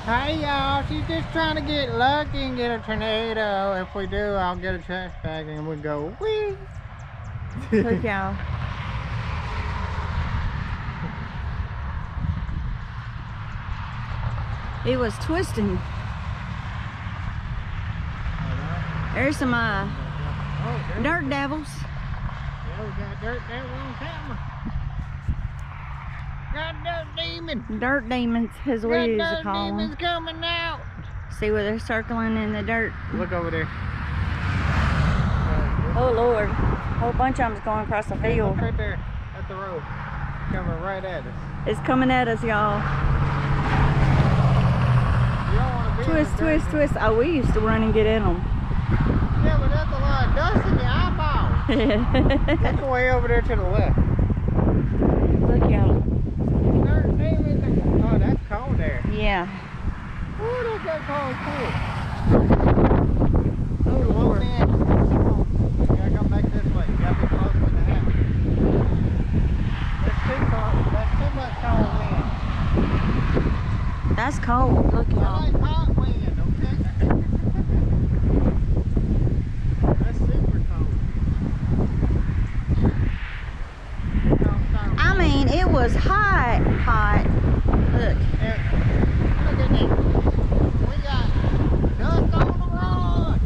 Hey y'all, she's just trying to get lucky and get a tornado. If we do, I'll get a trash bag and we go whee. Look, y'all. It was twisting. There's some dirt devils. Yeah, we got dirt devil on camera. Got dirt demon. Dirt demons is what we used to call them. Demons coming out. See where they're circling in the dirt. Look over there. Oh Lord, a whole bunch of them's going across the field. Right there at the road, coming right at us. It's coming at us, y'all. You don't want to be Twist, in the twist, dirt. twist. Oh, we used to run and get in them. Yeah, but that's a lot of dust in your eyeball. Look way over there to the left. Look, y'all. Dirt demons. Oh, that's cold there. Yeah. Ooh, that's cold. Oh Lord. You gotta come back this way. You gotta be close to the house. That's too much cold wind. That's cold. Look, I y'all. like hot wind, okay? That's super cold. I mean, it was hot, hot. Look. Yeah. Look at this. We got dust on the road.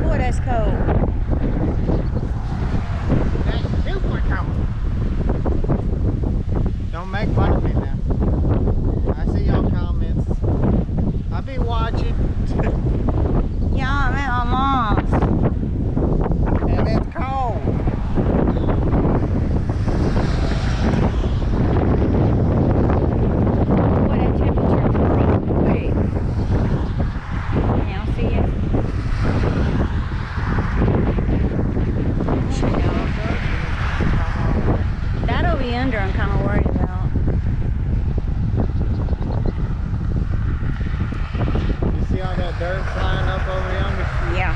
Boy, that's cold. That's super cold. Don't make fun of me now. I see y'all comments. I be watching. Yeah, I'm at my mom's. And it's cold. Boy, that temperature dropped quick. Y'all see it? That over yonder I'm kind of worried about. You see all that dirt flying up over yonder? Yeah.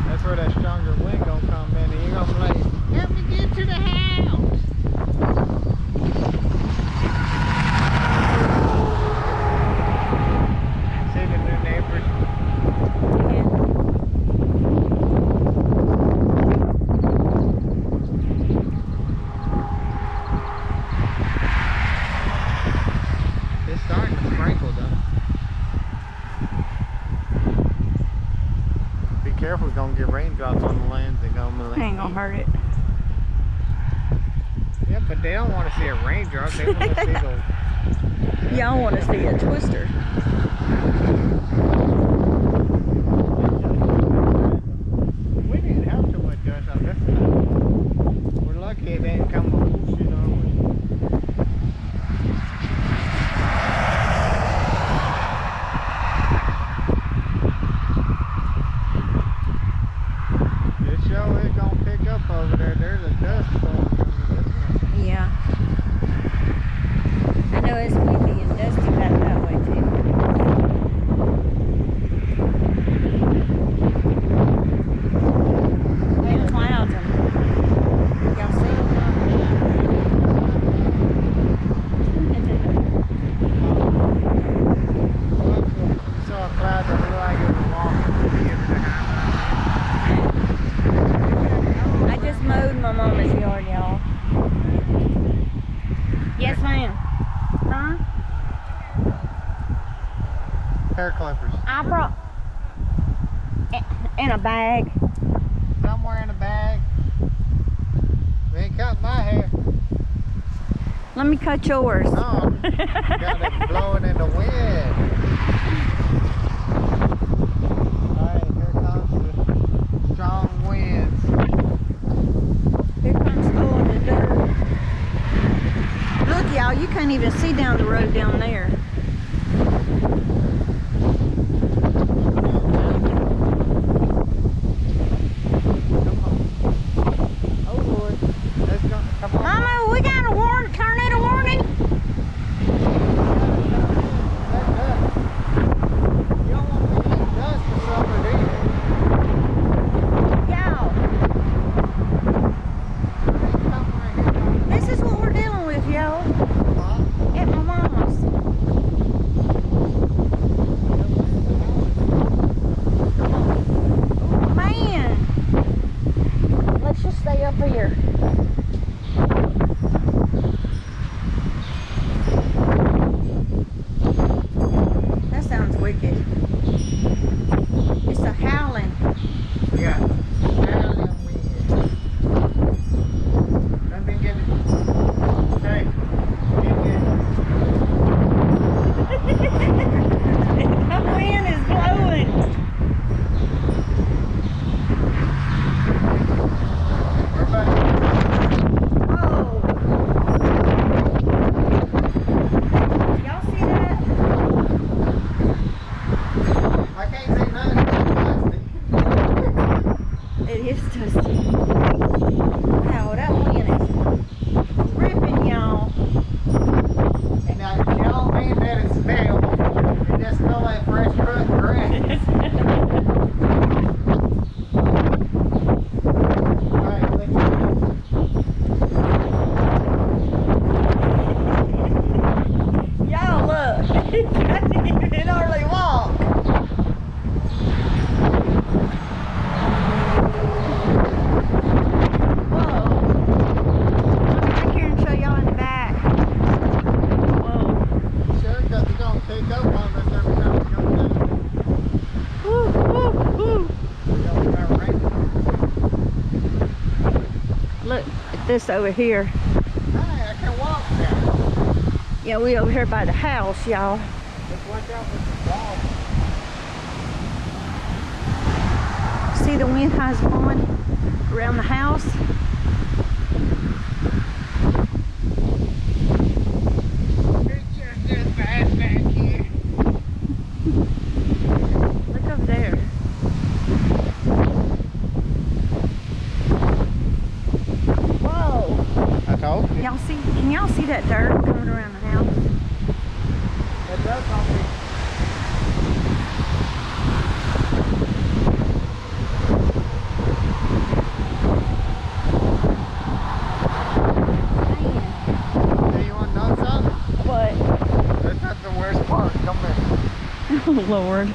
That's where that stronger wind gonna come in and you're gonna be like, help me get to the house. See the new neighbors? It's starting to sprinkle though. Be careful, it's gonna get raindrops on the lands and gonna Ain't gonna hurt it. Yeah, but they don't want to see a raindrop, they want to see the Y'all want to see a twister. We didn't have too much dust on this side. We're lucky it didn't come bullshit on us. It sure is gonna pick up over there. There's a dust storm coming this way. Yeah. I know it's windy and dusty back that way too. And clouds and y'all see them? Saw a cloud that looked like it was walking here behind. I just mowed my mama's yard, y'all. Yes, ma'am. Huh? Hair clippers. I brought in a bag. Somewhere in a bag. We ain't cut my hair. Let me cut yours. No, got it blowing in the wind. Alright, here comes the strong winds. Here comes going the dirt. Look, y'all, you can't even see down the road down there. Oh Lord, let's go. Come on. Mama, we got a tornado warning. You don't want to eat dust or something, do you? Y'all, Come right here. At my mama's. Man! Let's just stay up here. That sounds wicked. It's a howling. Yeah. Let me get it. Hey, get it. The wind is blowing. We're back. Whoa. Y'all see that? I can't see nothing. It is dusty. Wow, that wind is ripping y'all. And now, it don't mean that it smells. It just smells like fresh cut grass. Alright, let's go. Y'all look. I can hardly walk. Whoa. Come back here and show y'all in the back. Whoa. Sure, because it's going to take up on us every time we come down. Woo, woo, woo. It's going to start raining. Look at this over here. Hey, I can walk now. Yeah, we over here by the house, y'all. Just watch out for the wall. See the wind has blowing around the house? It's just as bad back here. Look up there. Whoa. I told you. Y'all see, can y'all see that dirt coming around the house? It does not be. Man, Hey, you want to know something? what? That's not the worst part. Come here. Oh, Lord.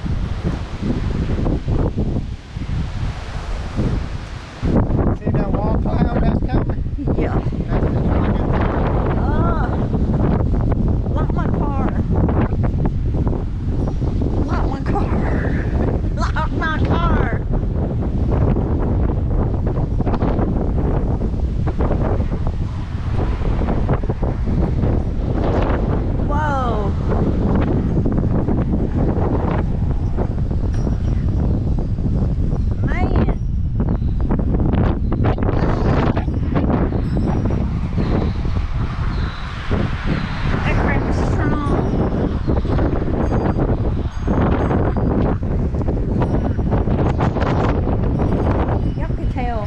See that wall cloud that's coming? Yeah. That's the target. Lock my car. Lock my car. Lock my car. Whoa. Man. That crap is strong. Y'all could tell